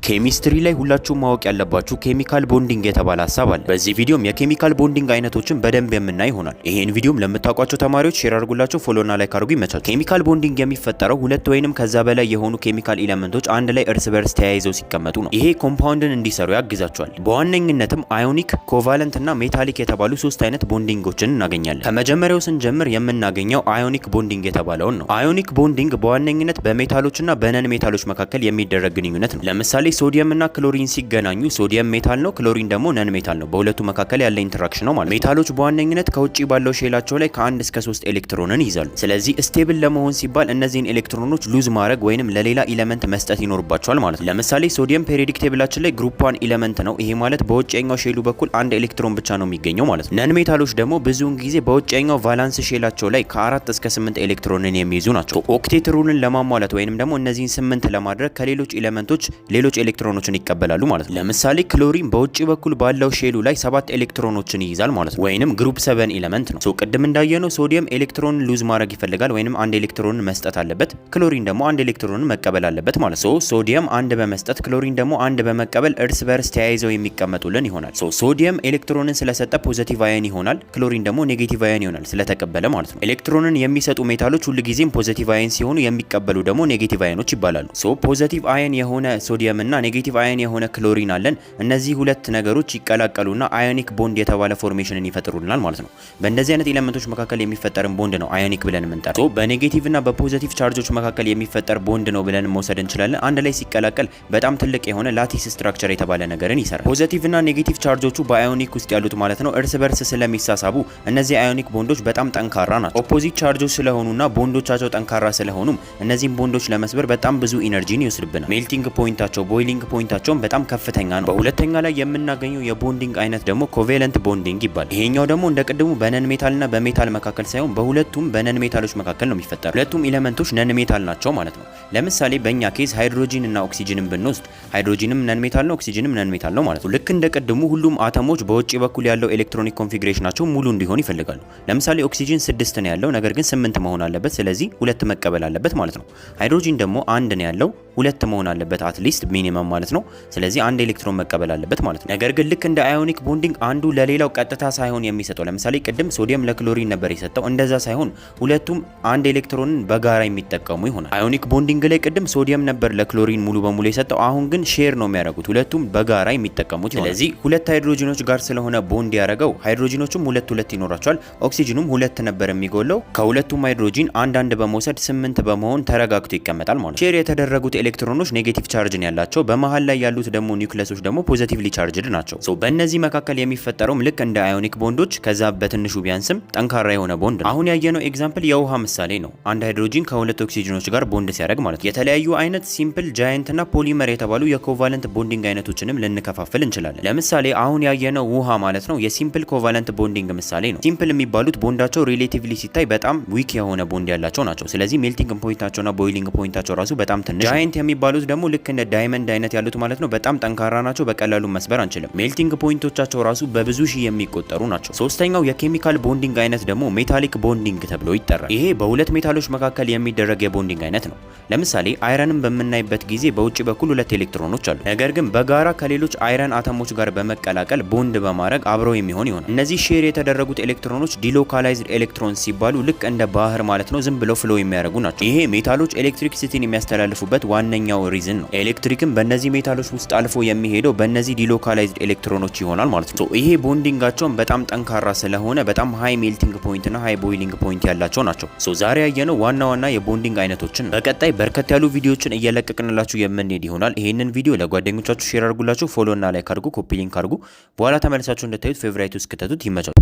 ኬሚስትሪ ላይ ሁላችሁም ማወቅ ያለባችሁ ኬሚካል ቦንዲንግ የተባለ ሐሳብ አለ። በዚህ ቪዲዮም የኬሚካል ቦንዲንግ አይነቶችን በደንብ የምናይ ይሆናል። ይሄን ቪዲዮም ለምታውቋቸው ተማሪዎች ሼር አድርጉላችሁ፣ ፎሎና ላይክ አድርጉ። ይመቻችሁ። ኬሚካል ቦንዲንግ የሚፈጠረው ሁለት ወይንም ከዛ በላይ የሆኑ ኬሚካል ኤሌመንቶች አንድ ላይ እርስ በርስ ተያይዘው ሲቀመጡ ነው። ይሄ ኮምፓውንድን እንዲሰሩ ያግዛቸዋል። በዋነኝነትም አዮኒክ፣ ኮቫለንት እና ሜታሊክ የተባሉ ሶስት አይነት ቦንዲንጎችን እናገኛለን። ከመጀመሪያው ስንጀምር የምናገኘው አዮኒክ ቦንዲንግ የተባለውን ነው። አዮኒክ ቦንዲንግ በዋነኝነት በሜታሎችና በነን ሜታሎች መካከል የሚደረግ ግንኙነት ነው። ለምሳሌ ሶዲየም እና ክሎሪን ሲገናኙ ሶዲየም ሜታል ነው፣ ክሎሪን ደግሞ ነን ሜታል ነው። በሁለቱ መካከል ያለ ኢንተራክሽን ነው ማለት። ሜታሎች በዋነኝነት ከውጪ ባለው ሼላቸው ላይ ከ1 እስከ 3 ኤሌክትሮንን ይይዛሉ። ስለዚህ ስቴብል ለመሆን ሲባል እነዚህን ኤሌክትሮኖች ሉዝ ማድረግ ወይንም ለሌላ ኤሌመንት መስጠት ይኖርባቸዋል ማለት ነው። ለምሳሌ ሶዲየም ፔሪዮዲክ ቴብላችን ላይ ግሩፕ 1 ኤሌመንት ነው። ይሄ ማለት በውጭኛው ሼሉ በኩል አንድ ኤሌክትሮን ብቻ ነው የሚገኘው ማለት ነው። ነን ሜታሎች ደግሞ ብዙውን ጊዜ በውጭኛው ቫላንስ ሼላቸው ላይ ከ4 እስከ 8 ኤሌክትሮንን የሚይዙ ናቸው። ኦክቴት ሩልን ለማሟላት ወይንም ደግሞ እነዚህን 8 ለማድረግ ከሌሎች ኤሌመንቶች ሌሎች ኤሌክትሮኖችን ይቀበላሉ ማለት ነው። ለምሳሌ ክሎሪን በውጪ በኩል ባለው ሼሉ ላይ 7 ኤሌክትሮኖችን ይይዛል ማለት ነው፣ ወይንም ግሩፕ 7 ኤሌመንት ነው። ቅድም እንዳየነው ሶዲየም ኤሌክትሮን ሉዝ ማድረግ ይፈልጋል ወይንም አንድ ኤሌክትሮን መስጠት አለበት። ክሎሪን ደግሞ አንድ ኤሌክትሮን መቀበል አለበት ማለት ነው። ሶዲየም አንድ በመስጠት ክሎሪን ደግሞ አንድ በመቀበል እርስ በርስ ተያይዘው የሚቀመጡልን ይሆናል። ሶዲየም ኤሌክትሮንን ስለሰጠ ፖዚቲቭ አየን ይሆናል፣ ክሎሪን ደግሞ ኔጌቲቭ አየን ይሆናል ስለተቀበለ ማለት ነው። ኤሌክትሮንን የሚሰጡ ሜታሎች ሁልጊዜም ፖዚቲቭ አየን ሲሆኑ የሚቀበሉ ደግሞ ኔጌቲቭ አየኖች ይባላሉ። ፖዚቲቭ አየን የሆነ ሶዲየም እና ኔጌቲቭ አየን የሆነ ክሎሪን አለን። እነዚህ ሁለት ነገሮች ይቀላቀሉና አዮኒክ ቦንድ የተባለ ፎርሜሽንን ይፈጥሩልናል ማለት ነው። በእንደዚህ አይነት ኤሌመንቶች መካከል የሚፈጠርን ቦንድ ነው አዮኒክ ብለን የምንጠራው። በኔጌቲቭ እና በፖዚቲቭ ቻርጆች መካከል የሚፈጠር ቦንድ ነው ብለን መውሰድ እንችላለን። አንድ ላይ ሲቀላቀል በጣም ትልቅ የሆነ ላቲስ ስትራክቸር የተባለ ነገርን ይሰራል። ፖዚቲቭ እና ኔጌቲቭ ቻርጆቹ በአዮኒክ ውስጥ ያሉት ማለት ነው እርስ በርስ ስለሚሳሳቡ እነዚህ አዮኒክ ቦንዶች በጣም ጠንካራ ናቸው። ኦፖዚት ቻርጆች ስለሆኑና ቦንዶቻቸው ጠንካራ ስለሆኑም እነዚህን ቦንዶች ለመስበር በጣም ብዙ ኢነርጂን ይወስድብናል። ሜልቲንግ ፖይንታቸው፣ ቦይሊንግ ፖይንታቸውን በጣም ከፍተኛ ነው። በሁለተኛ ላይ የምናገኘው የቦንዲንግ አይነት ደግሞ ኮቬለንት ቦንዲንግ ይባላል። ይሄኛው ደግሞ እንደ ቅድሙ በነን ሜታልና በሜታል መካከል ሳይሆን በሁለቱም በነን ሜታሎች መካከል ነው የሚፈጠረው። ሁለቱም ኤሌመንቶች ነን ሜታል ናቸው ማለት ነው። ለምሳሌ በእኛ ኬዝ ሃይድሮጂን እና ኦክሲጅንን ብንወስድ ሃይድሮጂንም ነን ሜታል ነው፣ ኦክሲጅንም ነን ሜታል ነው ማለት ነው። ልክ እንደ ቅድሙ ሁሉም አተሞች በውጪ በኩል ያለው ኤሌክትሮኒክ ኮንፊግሬሽናቸው ሙሉ እንዲሆን ይፈልጋሉ። ለምሳሌ ኦክሲጅን 6 ነው ያለው፣ ነገር ግን 8 መሆን አለበት። ስለዚህ 2 መቀበል አለበት ማለት ነው። ሃይድሮጂን ደግሞ 1 ነው ያለው፣ 2 መሆን አለበት አትሊስት ሚኒመም ማለት ነው። ስለዚህ አንድ ኤሌክትሮን መቀበል አለበት ማለት ነው። ነገር ግን ልክ እንደ አዮኒክ ቦንዲንግ አንዱ ለሌላው ቀጥታ ሳይሆን የሚሰጠው፣ ለምሳሌ ቅድም ሶዲየም ለክሎሪን ነበር የሰጠው፣ እንደዛ ሳይሆን ሁለቱም አንድ ኤሌክትሮንን በጋራ የሚጠቀሙ ይሆናል። አዮኒክ ቦንዲንግ ላይ ቅድም ሶዲየም ነበር ለክሎሪን ሙሉ በሙሉ የሰጠው፣ አሁን ግን ሼር ነው የሚያደርጉት፣ ሁለቱም በጋራ የሚጠቀሙት ይሆናል። ስለዚህ ሁለት ሃይድሮጂኖች ጋር ስለሆነ ቦንድ ያደረገው ሃይድሮጂኖቹም ሁለት ይኖራቸዋል። ኦክሲጅኑም 2 ነበር የሚጎለው፣ ከሁለቱም ሃይድሮጂን አንድ በመውሰድ 8 በመሆን ተረጋግቶ ይቀመጣል ማለት ነው። ሼር የተደረጉት ኤሌክትሮኖች ኔጌቲቭ ቻርጅን ያላቸው፣ በመሃል ላይ ያሉት ደግሞ ኒውክለሶች ደግሞ ፖዚቲቭሊ ቻርጅድ ናቸው። በእነዚህ መካከል የሚፈጠረውም ልክ እንደ አዮኒክ ቦንዶች ከዛ በትንሹ ቢያንስም ጠንካራ የሆነ ቦንድ ነው። አሁን ያየነው ኤግዛምፕል የውሃ ምሳሌ ነው። አንድ ሃይድሮጂን ከሁለት ኦክሲጅኖች ጋር ቦንድ ሲያደርግ ማለት ነው። የተለያዩ አይነት ሲምፕል፣ ጃይንት እና ፖሊመር የተባሉ የኮቫለንት ቦንዲንግ አይነቶችንም ልንከፋፍል እንችላለን። ለምሳሌ አሁን ያየነው ውሃ ማለት ነው የሲምፕል ኮቫለንት ቦንዲንግ ምሳሌ ነው። ሲምፕል የሚባሉት ቦንዳቸው ሪሌቲቭሊ ሲታይ በጣም ዊክ የሆነ ቦንድ ያላቸው ናቸው። ስለዚህ ሜልቲንግ ፖይንታቸውና ቦይሊንግ ፖይንታቸው ራሱ በጣም ትንሽ። ጃይንት የሚባሉት ደግሞ ልክ እንደ ዳይመንድ አይነት ያሉት ማለት ነው በጣም ጠንካራ ናቸው። በቀላሉ መስበር አንችልም። ሜልቲንግ ፖይንቶቻቸው ራሱ በብዙ ሺህ የሚቆጠሩ ናቸው። ሶስተኛው የኬሚካል ቦንዲንግ አይነት ደግሞ ሜታሊክ ቦንዲንግ ተብሎ ይጠራል። ይሄ በሁለት ሜታሎች መካከል የሚደረግ የቦንዲንግ አይነት ነው። ለምሳሌ አይረንን በምናይበት ጊዜ በውጭ በኩል 2 ኤሌክትሮኖች አሉ። ነገር ግን በጋራ ከሌሎች አይረን አተሞች ጋር በመቀላቀል ቦንድ በማድረግ አብረው የሚሆን ይሆናል። እነዚህ ሼር የተደረጉት ኤሌክትሮኖች ዲሎካላይዝድ ኤሌክትሮንስ ሲባሉ ልክ እንደ ባህር ማለት ነው ዝም ብለው ፍሎ የሚያደርጉ ናቸው። ይሄ ሜታሎች ኤሌክትሪክሲቲን የሚያስተላልፉበት ዋነኛው ሪዝን ነው። ኤሌክትሪክም በእነዚህ ሜታሎች ውስጥ አልፎ የሚሄደው በእነዚህ ዲሎካላይዝድ ኤሌክትሮኖች ይሆናል ማለት ነው። ይሄ ቦንዲንጋቸውን በጣም ጠንካራ ስለሆነ በጣም ሃይ ሜልቲንግ ፖይንት እና ሃይ ቦይሊንግ ፖይንት ያላቸው ናቸው። ዛሬ ያየነው ዋና የቦንዲንግ አይነቶችን። በቀጣይ በርከት ያሉ ቪዲዮዎችን እየለቀቅንላችሁ የምንሄድ ይሆናል። ይሄንን ቪዲዮ ለጓደኞቻችሁ ሼር አድርጉላችሁ፣ ፎሎ እና ላይክ አድርጉ፣ ኮፒ ሊንክ አድርጉ። በኋላ ተመልሳችሁ እንድታዩት ፌቨራይት ውስጥ ከተቱት። ይመቻችሁ።